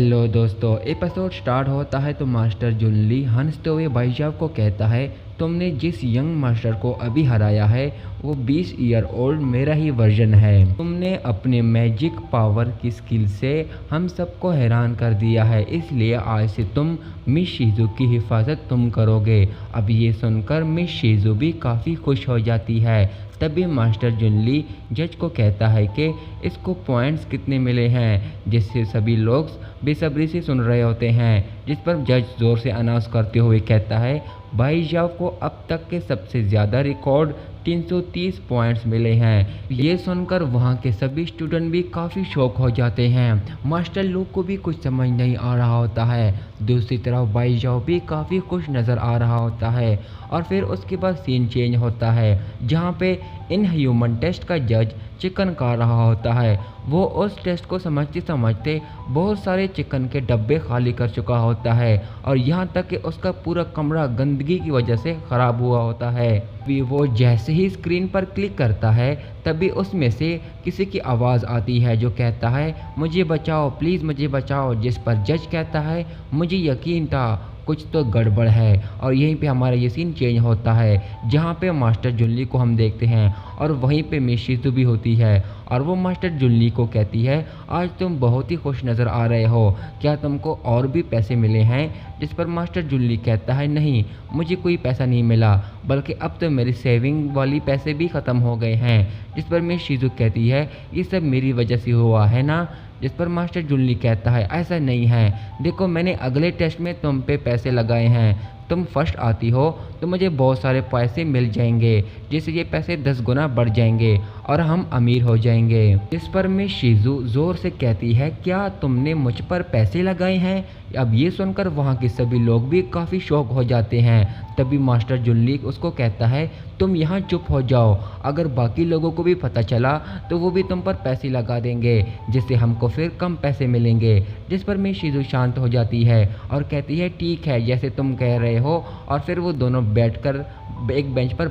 Hello दोस्तों, episode start होता है तो मास्टर जुनली हंसते हुए भाईजान को कहता है, तुमने जिस यंग मास्टर को अभी हराया है वो 20 ईयर ओल्ड मेरा ही वर्जन है। तुमने अपने मैजिक पावर की स्किल से हम सबको हैरान कर दिया है, इसलिए आज से तुम मिस शिज़ू की हिफाजत तुम करोगे। अब ये सुनकर मिस शिज़ू भी काफ़ी खुश हो जाती है। तभी मास्टर जुनली जज को कहता है कि इसको पॉइंट्स कितने मिले हैं, जिससे सभी लोग बेसब्री से सुन रहे होते हैं। जिस पर जज ज़ोर से अनाउंस करते हुए कहता है, भाई जाव को अब तक के सबसे ज़्यादा रिकॉर्ड 330 पॉइंट्स मिले हैं। ये सुनकर वहाँ के सभी स्टूडेंट भी काफ़ी शौक हो जाते हैं। मास्टर लोग को भी कुछ समझ नहीं आ रहा होता है। दूसरी तरफ भाई जाव भी काफ़ी खुश नज़र आ रहा होता है। और फिर उसके बाद सीन चेंज होता है, जहाँ पे इन ह्यूमन टेस्ट का जज चिकन खा रहा होता है। वो उस टेस्ट को समझते समझते बहुत सारे चिकन के डब्बे खाली कर चुका होता है और यहाँ तक कि उसका पूरा कमरा गंदगी की वजह से ख़राब हुआ होता है। भी वो जैसे ही स्क्रीन पर क्लिक करता है तभी उसमें से किसी की आवाज़ आती है जो कहता है, मुझे बचाओ प्लीज़ मुझे बचाओ। जिस पर जज कहता है, मुझे यकीन था कुछ तो गड़बड़ है। और यहीं पे हमारा ये सीन चेंज होता है, जहाँ पे मास्टर जुनली को हम देखते हैं और वहीं पे मिस शिज़ू भी होती है और वो मास्टर जुनली को कहती है, आज तुम बहुत ही खुश नज़र आ रहे हो, क्या तुमको और भी पैसे मिले हैं? जिस पर मास्टर जुनली कहता है, नहीं मुझे कोई पैसा नहीं मिला, बल्कि अब तो मेरी सेविंग वाली पैसे भी ख़त्म हो गए हैं। जिस पर मिस शिज़ू कहती है, ये सब मेरी वजह से हुआ है ना? जिस पर मास्टर जुनली कहता है, ऐसा नहीं है, देखो मैंने अगले टेस्ट में तुम पे पैसे लगाए हैं, तुम फर्स्ट आती हो तो मुझे बहुत सारे पैसे मिल जाएंगे, जिससे ये पैसे 10 गुना बढ़ जाएंगे और हम अमीर हो जाएंगे। इस पर मिस शिज़ू ज़ोर से कहती है, क्या तुमने मुझ पर पैसे लगाए हैं? अब ये सुनकर वहाँ के सभी लोग भी काफ़ी शौक हो जाते हैं। तभी मास्टर जुनली उसको कहता है, तुम यहाँ चुप हो जाओ, अगर बाकी लोगों को भी पता चला तो वो भी तुम पर पैसे लगा देंगे, जिससे हमको फिर कम पैसे मिलेंगे। जिस पर मिस शिज़ू शांत हो जाती है और कहती है, ठीक है जैसे तुम कह रहे हो। और फिर वो दोनों बैठकर एक बेंच पर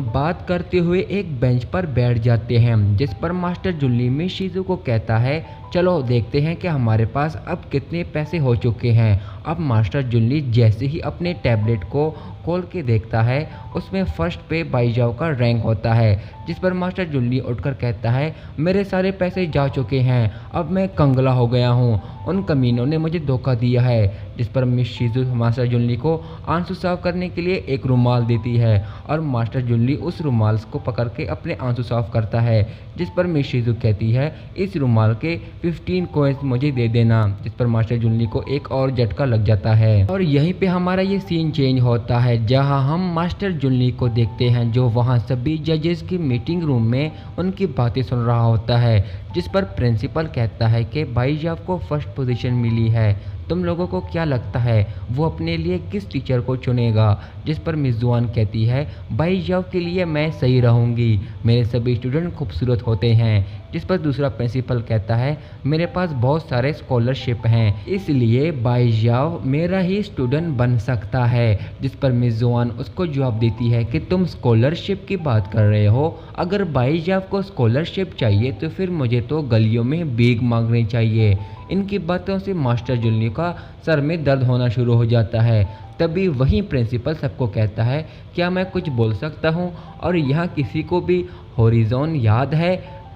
बात करते हुए एक बेंच पर बैठ जाते हैं। जिस पर मास्टर जुनली मिस शिज़ू को कहता है, चलो देखते हैं कि हमारे पास अब कितने पैसे हो चुके हैं। अब मास्टर जुनली जैसे ही अपने टैबलेट को खोल के देखता है, उसमें फर्स्ट पे बाईजाओ का रैंक होता है। जिस पर मास्टर जुनली उठकर कहता है, मेरे सारे पैसे जा चुके हैं, अब मैं कंगला हो गया हूँ, उन कमीनों ने मुझे धोखा दिया है। जिस पर मिस शिज़ू मास्टर जुनली को आंसू साफ करने के लिए एक रुमाल देती है और मास्टर जुनली उस रुमाल को पकड़ के अपने आंसू साफ करता है। जिस पर मिस शिज़ू कहती है, इस रुमाल के 15 कॉइन्स मुझे दे देना। जिस पर मास्टर जुनली को एक और झटका लग जाता है और यहीं पे हमारा ये सीन चेंज होता है, जहां हम मास्टर जुनली को देखते हैं जो वहां सभी जजेस की मीटिंग रूम में उनकी बातें सुन रहा होता है। जिस पर प्रिंसिपल कहता है कि भाईजान को फर्स्ट पोजीशन मिली है, तुम लोगों को क्या लगता है वो अपने लिए किस टीचर को चुनेगा? जिस पर मिस जुआन कहती है, भाईजान के लिए मैं सही रहूँगी, मेरे सभी स्टूडेंट खूबसूरत होते हैं। जिस पर दूसरा प्रिंसिपल कहता है, मेरे पास बहुत सारे स्कॉलरशिप हैं, इसलिए भाईजान मेरा ही स्टूडेंट बन सकता है। जिस पर मिस जुआन उसको जवाब देती है कि तुम स्कॉलरशिप की बात कर रहे हो, अगर भाईजान को स्कॉलरशिप चाहिए तो फिर मुझे तो गलियों में भीख मांगनी चाहिए। इनकी बातों से मास्टर जुनली का सर में दर्द होना शुरू हो जाता है। तभी वहीं प्रिंसिपल सबको कहता है, क्या मैं कुछ बोल सकता हूँ? और यहाँ किसी को भी हॉरिज़ॉन याद है?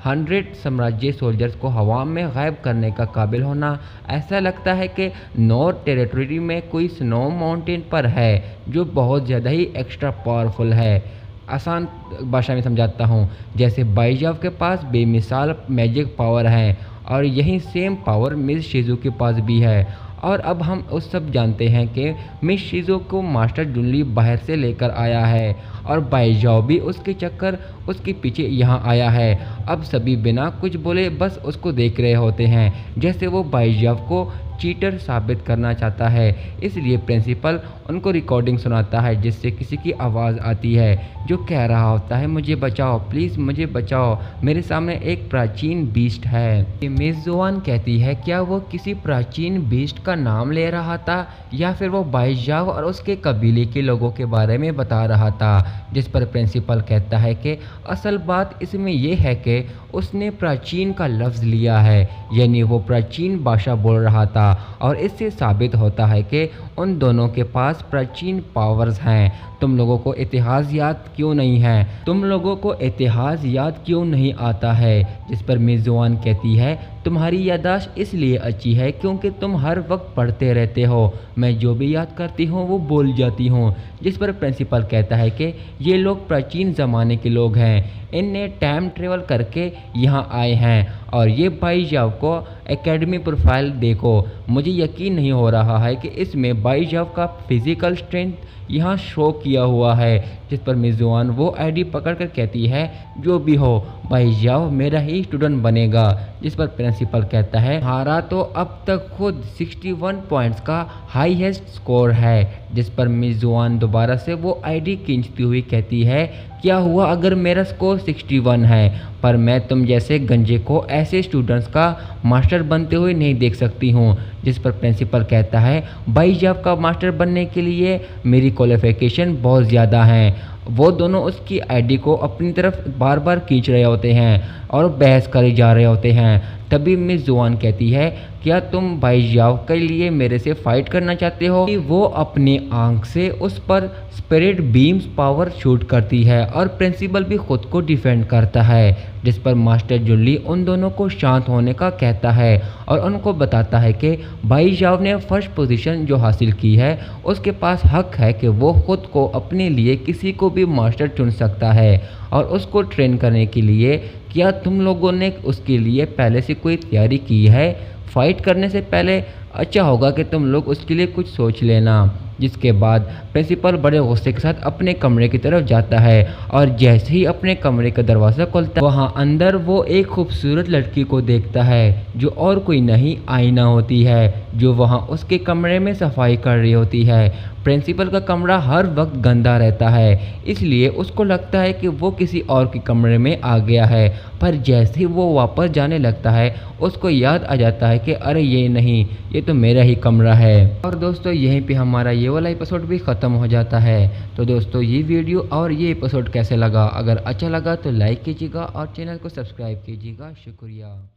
100 साम्राज्य सोल्जर्स को हवा में गायब करने का काबिल होना। ऐसा लगता है कि नॉर्थ टेरिटरी में कोई स्नो माउंटेन पर है जो बहुत ज़्यादा ही एक्स्ट्रा पावरफुल है। आसान भाषा में समझाता हूँ, जैसे भाईजान के पास बेमिसाल मैजिक पावर है और यही सेम पावर मिस शिज़ू के पास भी है। और अब हम उस सब जानते हैं कि मिस शिज़ू को मास्टर जुनली बाहर से लेकर आया है और भाईजान भी उसके चक्कर उसके पीछे यहाँ आया है। अब सभी बिना कुछ बोले बस उसको देख रहे होते हैं, जैसे वो भाईजान को चीटर साबित करना चाहता है। इसलिए प्रिंसिपल उनको रिकॉर्डिंग सुनाता है, जिससे किसी की आवाज़ आती है जो कह रहा होता है, मुझे बचाओ प्लीज़ मुझे बचाओ, मेरे सामने एक प्राचीन बीस्ट है। मिस जुआन कहती है, क्या वो किसी प्राचीन बीस्ट का का नाम ले रहा था या फिर वो बाईजाव और उसके कबीले के लोगों के बारे में बता रहा था। जिस पर प्रिंसिपल कहता है कि असल बात इसमें यह है कि उसने प्राचीन का लफ्ज़ लिया है, यानी वो प्राचीन भाषा बोल रहा था और इससे साबित होता है कि उन दोनों के पास प्राचीन पावर्स हैं। तुम लोगों को इतिहास याद क्यों नहीं है? तुम लोगों को इतिहास याद क्यों नहीं आता है? जिस पर मेज़वान कहती है तुम्हारी याददाश्त इसलिए अच्छी है क्योंकि तुम हर वक्त पढ़ते रहते हो, मैं जो भी याद करती हूँ वो भूल जाती हूँ। जिस पर प्रिंसिपल कहता है कि ये लोग प्राचीन ज़माने के लोग हैं, इनने टाइम ट्रेवल करके यहाँ आए हैं और ये बाईजाव को एकेडमी प्रोफाइल देखो, मुझे यकीन नहीं हो रहा है कि इसमें बाईजाव का फिज़िकल स्ट्रेंथ यहाँ शो किया हुआ है। जिस पर मेज़वान वो आईडी पकड़ कर कहती है जो भी हो बाईजाव मेरा ही स्टूडेंट बनेगा। जिस पर प्रिंसिपल कहता है हारा तो अब तक खुद 61 पॉइंट्स का हाईएस्ट स्कोर है। जिस पर मेज़वान दोबारा से वो आईडी खींचती हुई कहती है क्या हुआ अगर मेरा स्कोर 61 है, पर मैं तुम जैसे गंजे को ऐसे स्टूडेंट्स का मास्टर बनते हुए नहीं देख सकती हूँ। जिस पर प्रिंसिपल कहता है बाईजाव का मास्टर बनने के लिए मेरी क्वालिफ़िकेशन बहुत ज़्यादा हैं। वो दोनों उसकी आईडी को अपनी तरफ बार बार खींच रहे होते हैं और बहस करे जा रहे होते हैं। तभी मिस जुआन कहती है क्या तुम बाईजाव के लिए मेरे से फाइट करना चाहते हो? वो अपनी आंख से उस पर स्पिरिट बीम्स पावर शूट करती है और प्रिंसिपल भी खुद को डिफेंड करता है। जिस पर मास्टर जुल्ली उन दोनों को शांत होने का कहता है और उनको बताता है कि बाईजाव ने फर्स्ट पोजीशन जो हासिल की है उसके पास हक है कि वो खुद को अपने लिए किसी को भी मास्टर चुन सकता है और उसको ट्रेन करने के लिए क्या तुम लोगों ने उसके लिए पहले से कोई तैयारी की है? फाइट करने से पहले अच्छा होगा कि तुम लोग उसके लिए कुछ सोच लेना। जिसके बाद प्रिंसिपल बड़े गुस्से के साथ अपने कमरे की तरफ जाता है और जैसे ही अपने कमरे का दरवाज़ा खोलता है वहाँ अंदर वो एक खूबसूरत लड़की को देखता है जो और कोई नहीं आईना होती है, जो वहाँ उसके कमरे में सफाई कर रही होती है। प्रिंसिपल का कमरा हर वक्त गंदा रहता है, इसलिए उसको लगता है कि वो किसी और के कमरे में आ गया है, पर जैसे ही वो वापस जाने लगता है उसको याद आ जाता है कि अरे ये नहीं, ये तो मेरा ही कमरा है। और दोस्तों यहीं पे हमारा ये वाला एपिसोड भी ख़त्म हो जाता है। तो दोस्तों ये वीडियो और ये एपिसोड कैसे लगा? अगर अच्छा लगा तो लाइक कीजिएगा और चैनल को सब्सक्राइब कीजिएगा। शुक्रिया।